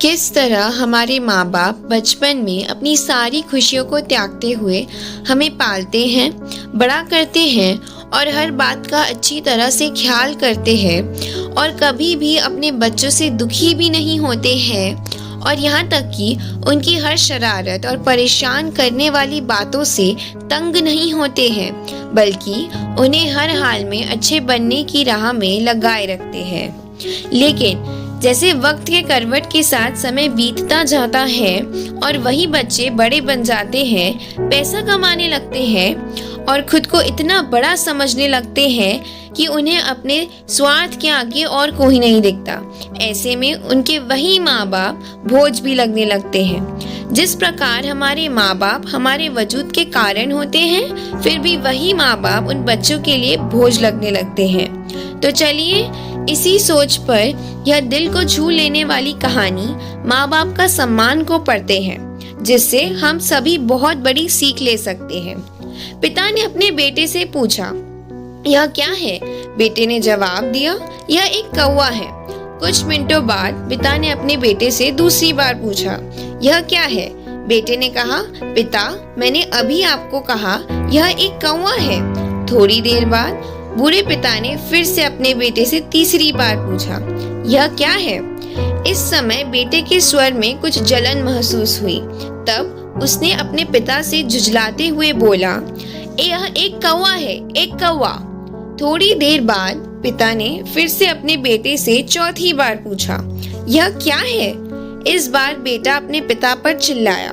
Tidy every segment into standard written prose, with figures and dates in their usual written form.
किस तरह हमारे माँ बाप बचपन में अपनी सारी खुशियों को त्यागते हुए हमें पालते हैं, बड़ा करते हैं और हर बात का अच्छी तरह से ख्याल करते हैं और कभी भी अपने बच्चों से दुखी भी नहीं होते हैं और यहाँ तक कि उनकी हर शरारत और परेशान करने वाली बातों से तंग नहीं होते हैं, बल्कि उन्हें हर हाल में अच्छे बनने की राह में लगाए रखते हैं। लेकिन जैसे वक्त के करवट के साथ समय बीतता जाता है और वही बच्चे बड़े बन जाते हैं, पैसा कमाने लगते हैं और खुद को इतना बड़ा समझने लगते हैं कि उन्हें अपने स्वार्थ के आगे और कोई नहीं दिखता। ऐसे में उनके वही माँ बाप बोझ भी लगने लगते हैं। जिस प्रकार हमारे माँ बाप हमारे वजूद के कारण होते हैं, फिर भी वही माँ बाप उन बच्चों के लिए बोझ लगने लगते हैं। तो चलिए इसी सोच पर यह दिल को छू लेने वाली कहानी माँ बाप का सम्मान को पढ़ते हैं, जिससे हम सभी बहुत बड़ी सीख ले सकते हैं। पिता ने अपने बेटे से पूछा, यह क्या है? बेटे ने जवाब दिया, यह एक कौवा है। कुछ मिनटों बाद पिता ने अपने बेटे से दूसरी बार पूछा, यह क्या है? बेटे ने कहा, पिता, मैंने अभी आपको कहा यह एक कौवा है। थोड़ी देर बाद बूढ़े पिता ने फिर से अपने बेटे से तीसरी बार पूछा, यह क्या है? इस समय बेटे के स्वर में कुछ जलन महसूस हुई। तब उसने अपने पिता से झुंझलाते हुए बोला, यह एक कौवा है, एक कौवा। थोड़ी देर बाद पिता ने फिर से अपने बेटे से चौथी बार पूछा, यह क्या है? इस बार बेटा अपने पिता पर चिल्लाया,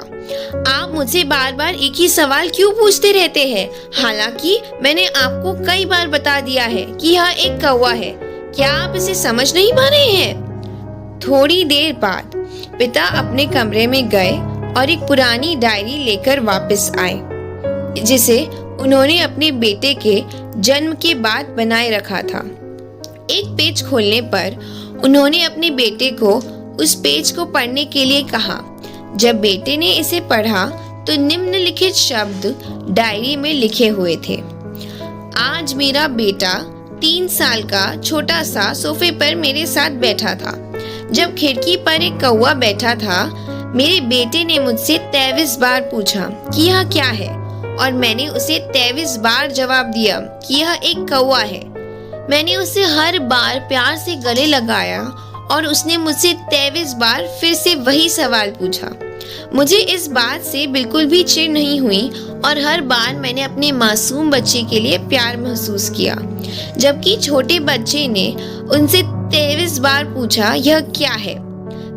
आप मुझसे बार बार एक ही सवाल क्यों पूछते रहते हैं? हालांकि मैंने आपको कई बार बता दिया है कि यह एक कौवा है। क्या आप इसे समझ नहीं पा रहे हैं? थोड़ी देर बाद पिता अपने कमरे में गए और एक पुरानी डायरी लेकर वापस आए, जिसे उन्होंने अपने बेटे के जन्म के बाद बनाए रखा था। एक पेज खोलने पर उन्होंने अपने बेटे को उस पेज को पढ़ने के लिए कहा। जब बेटे ने इसे पढ़ा तो निम्नलिखित शब्द डायरी में लिखे हुए थे, आज मेरा बेटा 3 साल का छोटा सा सोफे पर मेरे साथ बैठा था। जब खिड़की पर एक कौवा बैठा था, मेरे बेटे ने मुझसे 23 बार पूछा कि यह क्या है, और मैंने उसे 23 बार जवाब दिया कि यह एक कौवा है। मैंने उसे हर बार प्यार से गले लगाया और उसने मुझसे 23 बार फिर से वही सवाल पूछा। मुझे इस बात से बिल्कुल भी चिढ़ नहीं हुई और हर बार मैंने अपने मासूम बच्चे के लिए प्यार महसूस किया, जबकि छोटे बच्चे ने उनसे 23 बार पूछा, यह क्या है?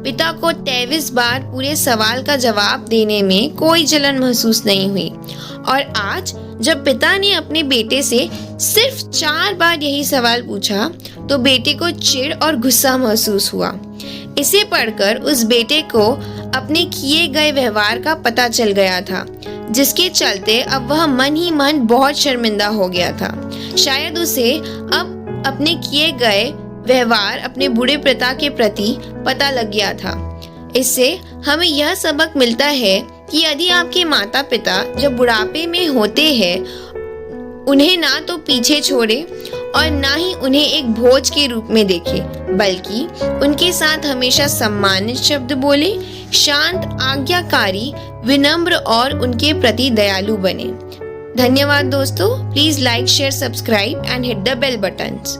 पिता को 23 बार पूरे सवाल का जवाब देने में कोई जलन महसूस नहीं हुई। और आज जब पिता ने अपने बेटे से सिर्फ 4 बार यही सवाल पूछा, तो बेटे को चिढ़ और गुस्सा महसूस हुआ। इसे पढ़कर उस बेटे को अपने किए गए व्यवहार का पता चल गया था, जिसके चलते अब वह मन ही मन बहुत शर्मिंदा हो गया था। शायद उसे अब अपने किए गए व्यवहार अपने बूढ़े पिता के प्रति पता लग गया था। इससे हमें यह सबक मिलता है कि यदि आपके माता पिता जब बुढ़ापे में होते हैं, उन्हें ना तो पीछे छोड़े और ना ही उन्हें एक बोझ के रूप में देखे, बल्कि उनके साथ हमेशा सम्मानित शब्द बोले, शांत, आज्ञाकारी, विनम्र और उनके प्रति दयालु बने। धन्यवाद दोस्तों। Please like, share, subscribe and hit the bell buttons.